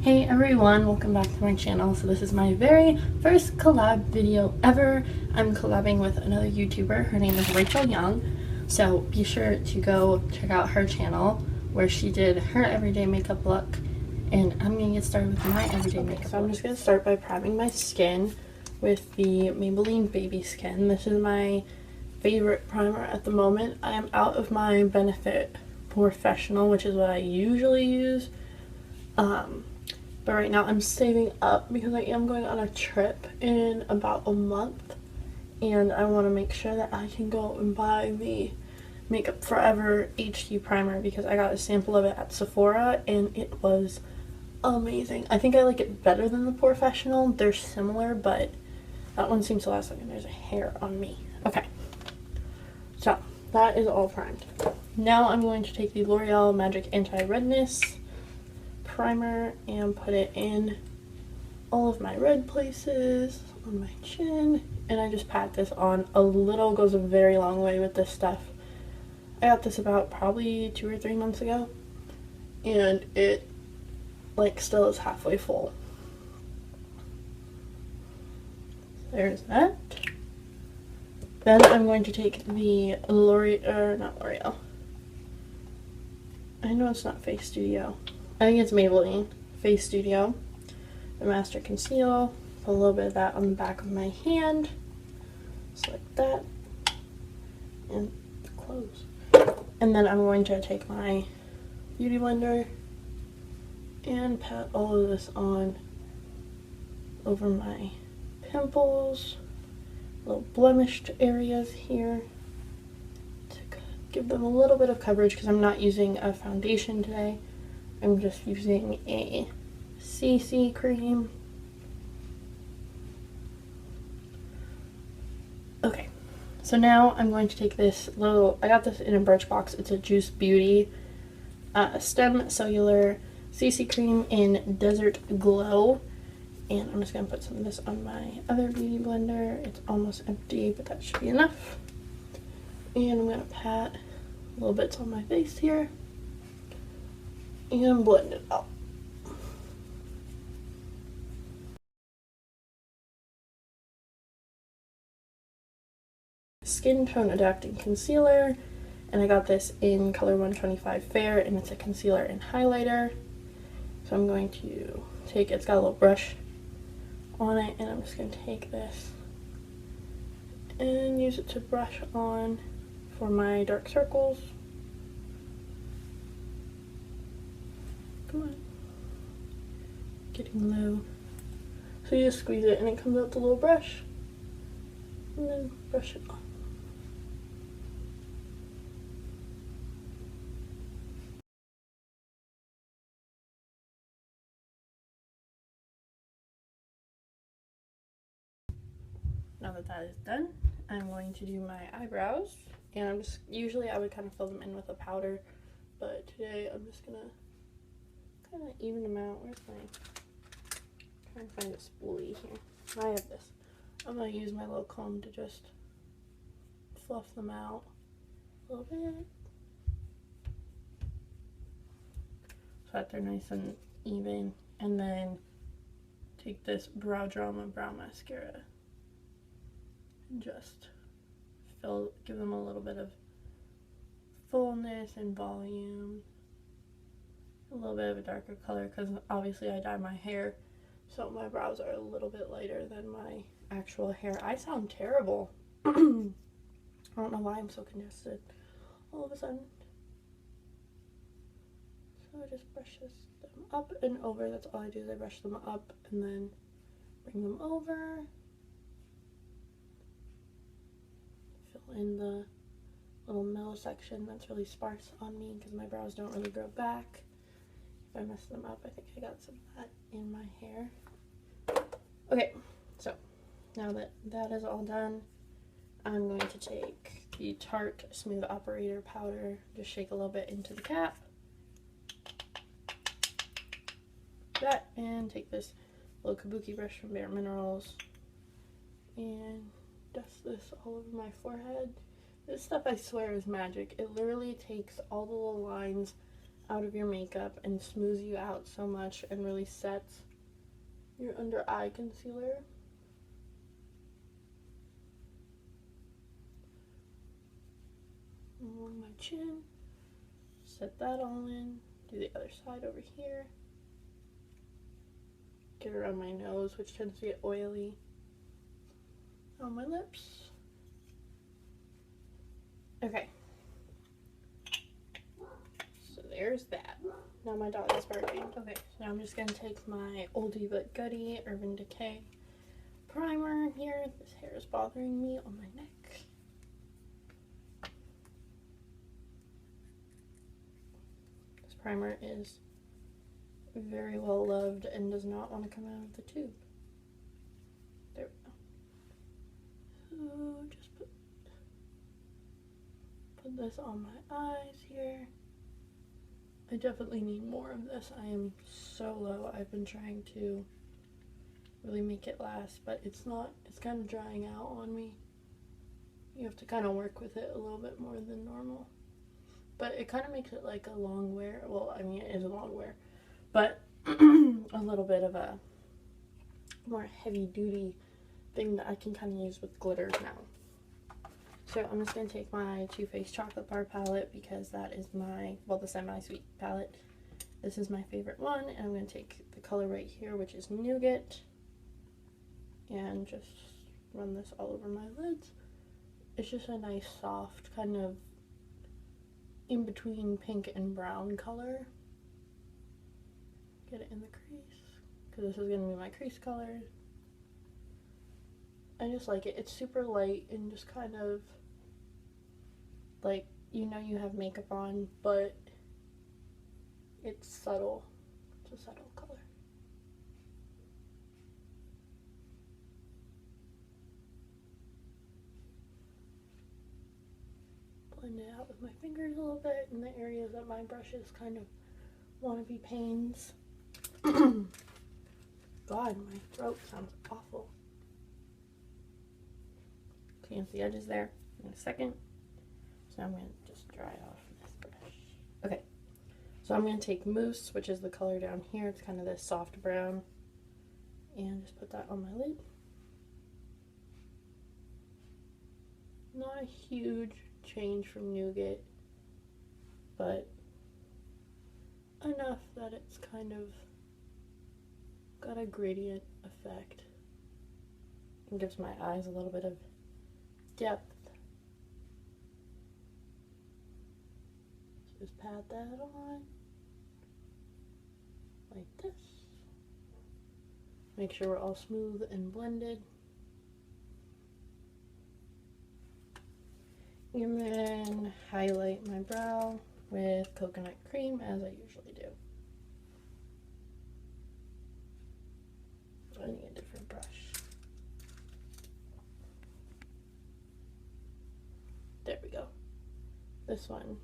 Hey everyone, welcome back to my channel. So this is my very first collab video ever. I'm collabing with another YouTuber. Her name is Rachel Young. So be sure to go check out her channel where she did her everyday makeup look. And I'm going to get started with my everyday makeup. So I'm just going to start by priming my skin with the Maybelline Baby Skin. This is my favorite primer at the moment. I am out of my Benefit Professional, which is what I usually use. But right now I'm saving up because I am going on a trip in about a month, and I want to make sure that I can go and buy the Makeup Forever HD primer because I got a sample of it at Sephora and it was amazing. I think I like it better than the Professional. They're similar, but that one seems to last longer. There's a hair on me. Okay, so that is all primed. Now I'm going to take the L'Oreal Magic Anti-Redness primer and put it in all of my red places, on my chin, and I just pat this on. A little goes a very long way with this stuff. I got this about probably 2 or 3 months ago, and it like still is halfway full. There's that. Then I'm going to take the not L'Oreal. I know it's not Face Studio. I think it's Maybelline Face Studio, the Master Conceal. Put a little bit of that on the back of my hand, just like that, and close. And then I'm going to take my Beauty Blender and pat all of this on over my pimples, little blemished areas here, to give them a little bit of coverage because I'm not using a foundation today. I'm just using a CC cream. Okay, so now I'm going to take this little, I got this in a Birchbox. It's a Juice Beauty Stem Cellular CC cream in Desert Glow. And I'm just going to put some of this on my other beauty blender. It's almost empty, but that should be enough. And I'm going to pat little bits on my face here and blend it out. Skin Tone Adapting Concealer, and I got this in color 125 Fair, and it's a concealer and highlighter. So I'm going to take, it's got a little brush on it, and I'm just going to take this and use it to brush on for my dark circles. Come on. Getting low. So you just squeeze it and it comes out the little brush, and then brush it on. Now that that is done, I'm going to do my eyebrows, and I'm just, usually I would kind of fill them in with a powder, but today I'm just gonna kind of even them out. Where's my, trying to find a spoolie here. I have this. I'm gonna use my little comb to just fluff them out a little bit so that they're nice and even, and then take this Brow Drama brow mascara and just give them a little bit of fullness and volume, a little bit of a darker color because obviously I dye my hair, so my brows are a little bit lighter than my actual hair. I sound terrible. I don't know why I'm so congested all of a sudden. So I just brush them up and over. That's all I do is I brush them up and then bring them over. Fill in the little middle section that's really sparse on me because my brows don't really grow back. If I mess them up, I think I got some of that in my hair. Okay, so now that that is all done, I'm going to take the Tarte Smooth Operator powder, just shake a little bit into the cap. That, and take this little kabuki brush from Bare Minerals and dust this all over my forehead. This stuff, I swear, is magic. It literally takes all the little lines out of your makeup and smooths you out so much and really sets your under eye concealer. Along my chin, set that all in, do the other side over here, get around my nose, which tends to get oily, on my lips. Okay, so there's that. Now my dog is barking. Okay, so now I'm just gonna take my oldie but goodie Urban Decay primer here. This hair is bothering me on my neck. Primer is very well loved and does not want to come out of the tube. There we go. So just put this on my eyes here. I definitely need more of this. I am so low. I've been trying to really make it last, but it's kind of drying out on me. You have to kind of work with it a little bit more than normal. But it kind of makes it like a long wear. Well, I mean, it is a long wear, but a little bit of a more heavy duty thing that I can kind of use with glitters now. So I'm just going to take my Too Faced Chocolate Bar palette because that is my, well, the semi-sweet palette. This is my favorite one, and I'm going to take the color right here, which is Nougat, and just run this all over my lids. It's just a nice, soft, kind of in between pink and brown color. Get it in the crease, because this is going to be my crease color. I just like it. It's super light and just kind of like, you know, you have makeup on, but it's subtle. It's a subtle color. Blend it out with my fingers a little bit in the areas that my brushes kind of want to be pains. God, my throat sounds awful. Clean up the edges there in a second. So I'm going to just dry off this brush. Okay, so I'm going to take Mousse, which is the color down here. It's kind of this soft brown, and just put that on my lid. Not a huge change from Nougat, but enough that it's kind of got a gradient effect and gives my eyes a little bit of depth. So just pat that on like this. Make sure we're all smooth and blended. And then highlight my brow with coconut cream, as I usually do. I need a different brush. There we go. This one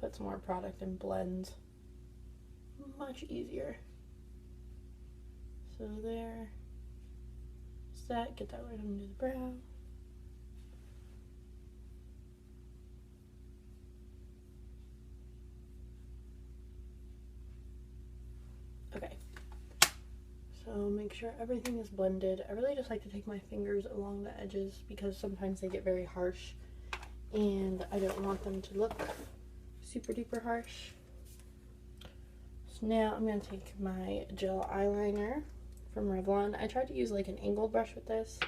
puts more product and blends much easier. So there. Set, get that right under the brow. Okay, so make sure everything is blended. I really just like to take my fingers along the edges because sometimes they get very harsh and I don't want them to look super duper harsh. So now I'm going to take my gel eyeliner from Revlon. I tried to use like an angled brush with this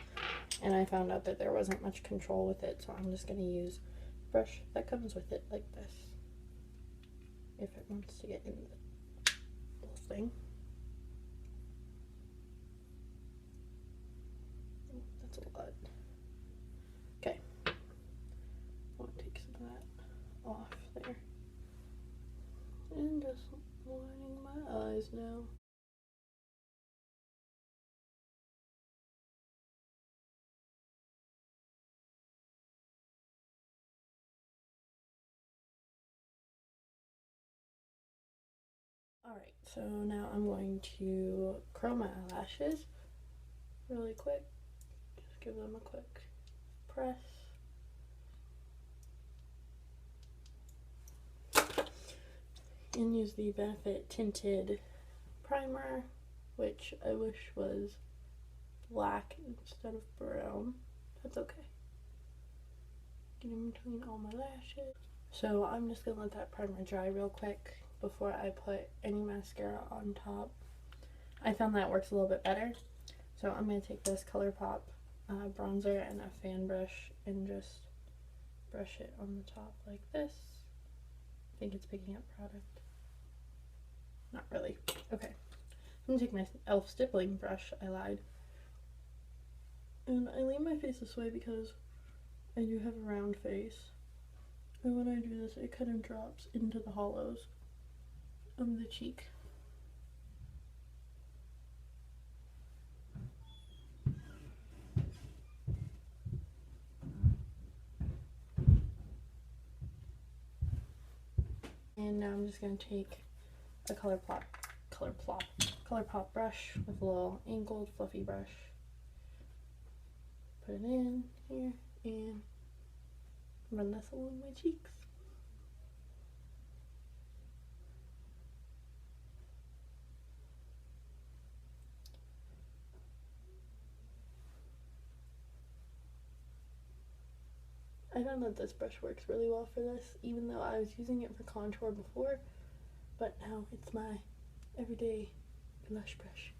and I found out that there wasn't much control with it, so I'm just going to use a brush that comes with it like this if it wants to get in the thing. Oh, that's a lot. Okay. I'll take some of that off there. And just lining my eyes now. Alright, so now I'm going to curl my eyelashes really quick. Just give them a quick press. and use the Benefit Tinted Primer, which I wish was black instead of brown. That's okay. Get in between all my lashes. So I'm just gonna let that primer dry real quick before I put any mascara on top. I found that works a little bit better. So I'm gonna take this ColourPop bronzer and a fan brush and just brush it on the top like this. I think it's picking up product. Not really. Okay. I'm gonna take my e.l.f. stippling brush. I lied. And I lean my face this way because I do have a round face. And when I do this, it kind of drops into the hollows of the cheek. And now I'm just going to take a ColourPop brush with a little angled fluffy brush. Put it in here and run this along my cheeks. I found that this brush works really well for this, even though I was using it for contour before, but now it's my everyday blush brush.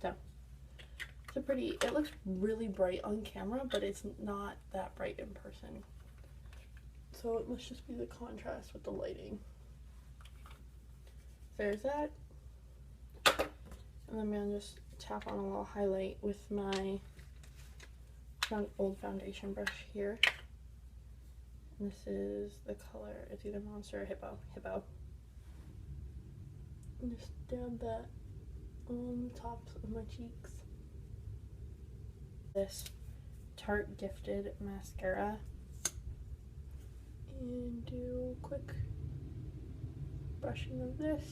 So, it looks really bright on camera, but it's not that bright in person. So it must just be the contrast with the lighting. There's that. And then I'm gonna just tap on a little highlight with my old foundation brush here. And this is the color, it's either Monster or Hippo. And just dab that on the tops of my cheeks. This Tarte Gifted mascara and do a quick brushing of this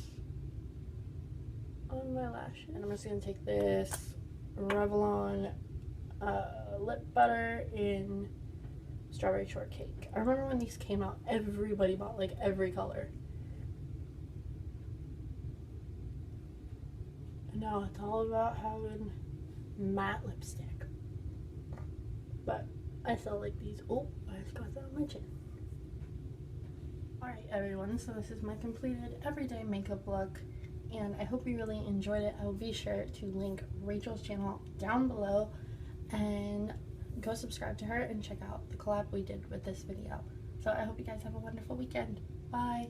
on my lashes. And I'm just going to take this Revlon lip butter in Strawberry Shortcake. I remember when these came out, everybody bought like every color. And now it's all about having matte lipstick. But I still like these. Oh, I just got that on my chin. Alright everyone, so this is my completed everyday makeup look, and I hope you really enjoyed it. I will be sure to link Rachel's channel down below, and go subscribe to her and check out the collab we did with this video. So I hope you guys have a wonderful weekend. Bye!